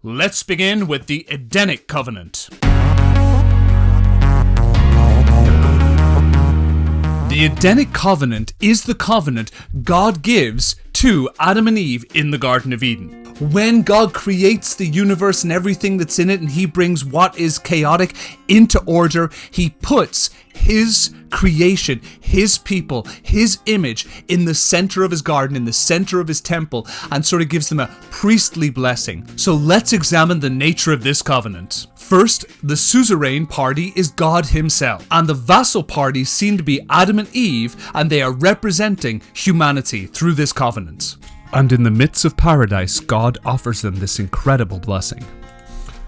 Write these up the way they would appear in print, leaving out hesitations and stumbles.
Let's begin with the Edenic Covenant. The Edenic Covenant is the covenant God gives to Adam and Eve in the Garden of Eden. When God creates the universe and everything that's in it, and he brings what is chaotic into order, he puts his creation, his people, his image in the center of his garden, in the center of his temple, and sort of gives them a priestly blessing. So let's examine the nature of this covenant. First, the suzerain party is God himself, and the vassal party seem to be Adam and Eve, and they are representing humanity through this covenant. And in the midst of paradise, God offers them this incredible blessing.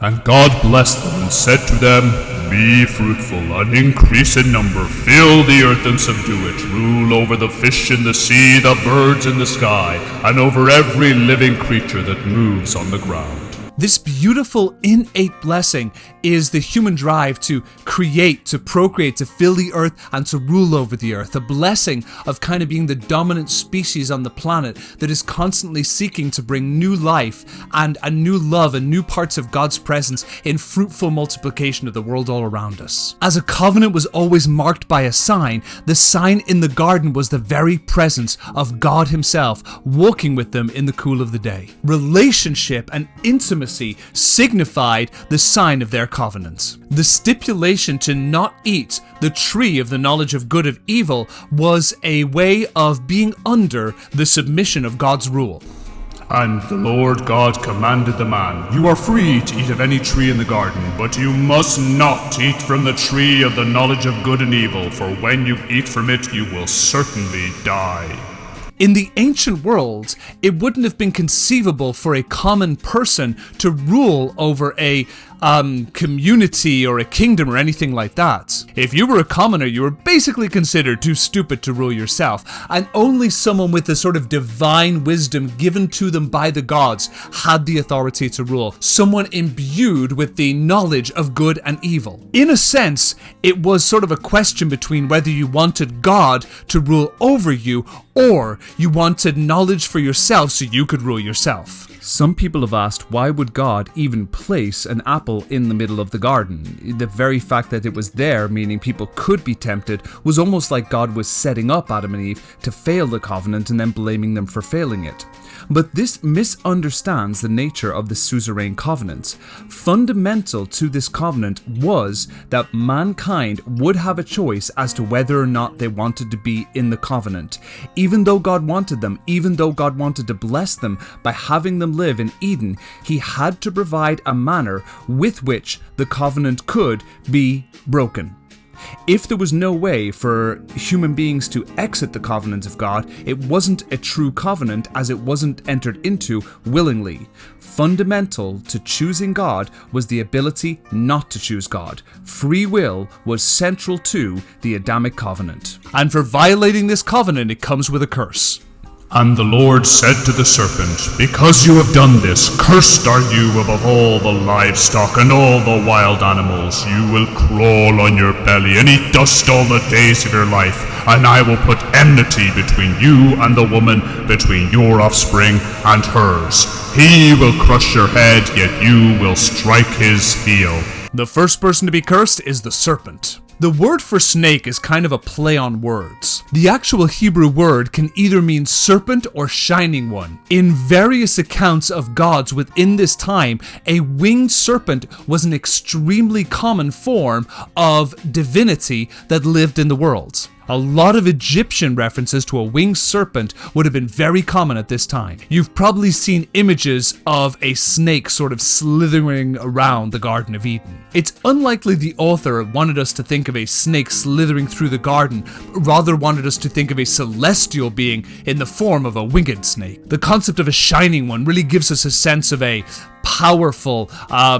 And God blessed them and said to them, Be fruitful and increase in number, fill the earth and subdue it, rule over the fish in the sea, the birds in the sky, and over every living creature that moves on the ground. This beautiful innate blessing is the human drive to create, to procreate, to fill the earth, and to rule over the earth. A blessing of kind of being the dominant species on the planet that is constantly seeking to bring new life and a new love and new parts of God's presence in fruitful multiplication of the world all around us. As a covenant was always marked by a sign, the sign in the garden was the very presence of God himself walking with them in the cool of the day. Relationship and intimacy signified the sign of their covenant. The stipulation to not eat the tree of the knowledge of good and evil was a way of being under the submission of God's rule. And the Lord God commanded the man, You are free to eat of any tree in the garden, but you must not eat from the tree of the knowledge of good and evil, for when you eat from it, you will certainly die. In the ancient world, it wouldn't have been conceivable for a common person to rule over a community or a kingdom or anything like that. If you were a commoner, you were basically considered too stupid to rule yourself, and only someone with the sort of divine wisdom given to them by the gods had the authority to rule. Someone imbued with the knowledge of good and evil. In a sense, it was sort of a question between whether you wanted God to rule over you or you wanted knowledge for yourself so you could rule yourself. Some people have asked, why would God even place an apple in the middle of the garden? The very fact that it was there, meaning people could be tempted, was almost like God was setting up Adam and Eve to fail the covenant and then blaming them for failing it. But this misunderstands the nature of the suzerain covenant. Fundamental to this covenant was that mankind would have a choice as to whether or not they wanted to be in the covenant. Even though God wanted them, even though God wanted to bless them by having them live in Eden, he had to provide a manner with which the covenant could be broken. If there was no way for human beings to exit the covenant of God, it wasn't a true covenant as it wasn't entered into willingly. Fundamental to choosing God was the ability not to choose God. Free will was central to the Adamic covenant. And for violating this covenant, it comes with a curse. And the Lord said to the serpent, Because you have done this, cursed are you above all the livestock and all the wild animals. You will crawl on your belly and eat dust all the days of your life. And I will put enmity between you and the woman, between your offspring and hers. He will crush your head, yet you will strike his heel. The first person to be cursed is the serpent. The word for snake is kind of a play on words. The actual Hebrew word can either mean serpent or shining one. In various accounts of gods within this time, a winged serpent was an extremely common form of divinity that lived in the world. A lot of Egyptian references to a winged serpent would have been very common at this time. You've probably seen images of a snake sort of slithering around the Garden of Eden. It's unlikely the author wanted us to think of a snake slithering through the garden, but rather wanted us to think of a celestial being in the form of a winged snake. The concept of a shining one really gives us a sense of a powerful,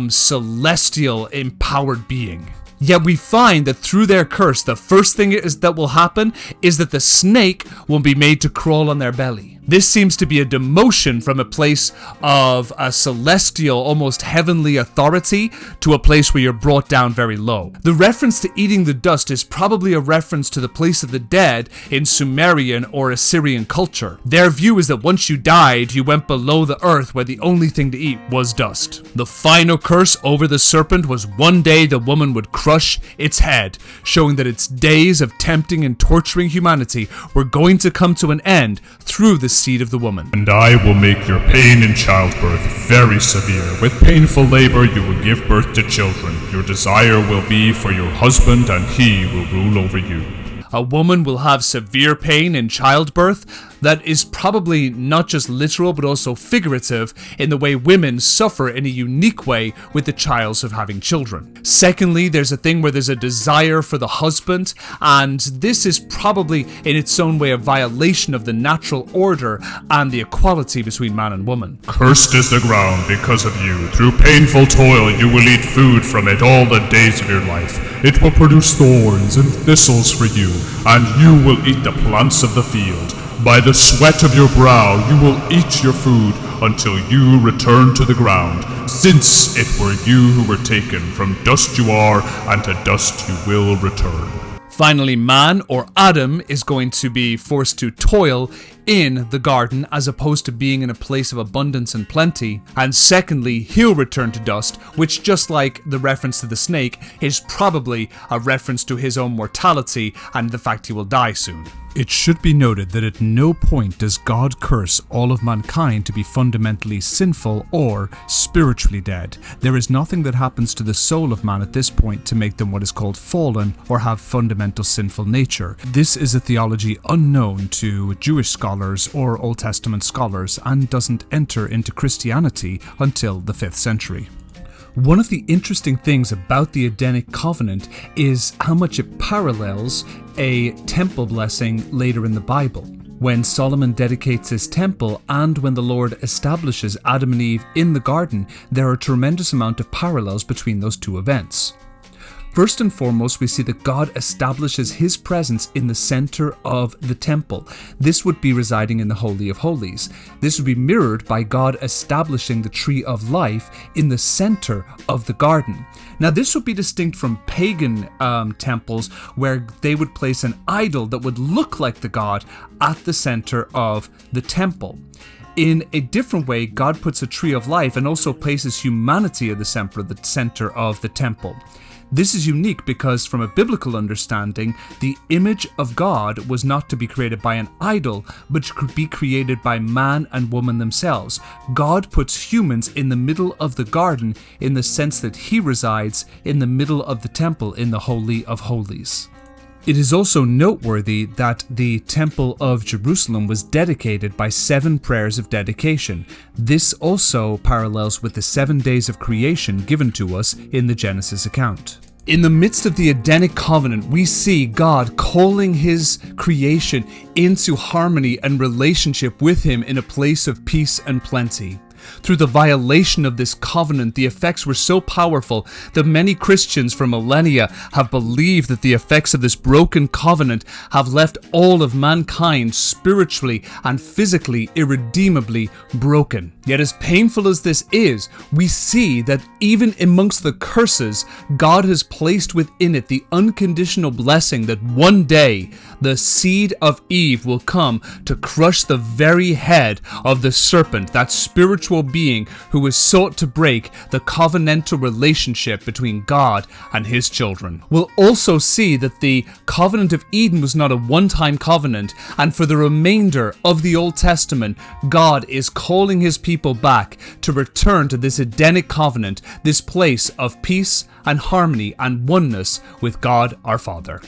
celestial, empowered being. Yet we find that through their curse, the first thing that will happen is that the snake will be made to crawl on their belly. This seems to be a demotion from a place of a celestial, almost heavenly authority to a place where you're brought down very low. The reference to eating the dust is probably a reference to the place of the dead in Sumerian or Assyrian culture. Their view is that once you died, you went below the earth where the only thing to eat was dust. The final curse over the serpent was one day the woman would crush its head, showing that its days of tempting and torturing humanity were going to come to an end through the seed of the woman. And I will make your pain in childbirth very severe. With painful labor you will give birth to children. Your desire will be for your husband, and he will rule over you. A woman will have severe pain in childbirth. That is probably not just literal but also figurative in the way women suffer in a unique way with the trials of having children. Secondly, there's a thing where there's a desire for the husband, and this is probably in its own way a violation of the natural order and the equality between man and woman. Cursed is the ground because of you. Through painful toil you will eat food from it all the days of your life. It will produce thorns and thistles for you, and you will eat the plants of the field. By the sweat of your brow you will eat your food until you return to the ground, since it were you who were taken. From dust you are, and to dust you will return. Finally, man, or Adam, is going to be forced to toil in the garden as opposed to being in a place of abundance and plenty. And secondly, he'll return to dust, which, just like the reference to the snake, is probably a reference to his own mortality and the fact he will die soon. It should be noted that at no point does God curse all of mankind to be fundamentally sinful or spiritually dead. There is nothing that happens to the soul of man at this point to make them what is called fallen or have fundamental sinful nature. This is a theology unknown to Jewish scholars or Old Testament scholars and doesn't enter into Christianity until the 5th century. One of the interesting things about the Edenic Covenant is how much it parallels a temple blessing later in the Bible. When Solomon dedicates his temple and when the Lord establishes Adam and Eve in the garden, there are a tremendous amount of parallels between those two events. First and foremost, we see that God establishes his presence in the center of the temple. This would be residing in the Holy of Holies. This would be mirrored by God establishing the tree of life in the center of the garden. Now, this would be distinct from pagan temples where they would place an idol that would look like the god at the center of the temple. In a different way, God puts a tree of life and also places humanity at the center of the temple. This is unique because, from a biblical understanding, the image of God was not to be created by an idol, but could be created by man and woman themselves. God puts humans in the middle of the garden in the sense that he resides in the middle of the temple in the Holy of Holies. It is also noteworthy that the Temple of Jerusalem was dedicated by 7 prayers of dedication. This also parallels with the 7 days of creation given to us in the Genesis account. In the midst of the Edenic Covenant, we see God calling his creation into harmony and relationship with him in a place of peace and plenty. Through the violation of this covenant, the effects were so powerful that many Christians for millennia have believed that the effects of this broken covenant have left all of mankind spiritually and physically irredeemably broken. Yet as painful as this is, we see that even amongst the curses, God has placed within it the unconditional blessing that one day the seed of Eve will come to crush the very head of the serpent, that spiritual being who has sought to break the covenantal relationship between God and his children. We'll also see that the covenant of Eden was not a one-time covenant, and for the remainder of the Old Testament, God is calling his people back to return to this Edenic covenant, this place of peace and harmony and oneness with God our Father.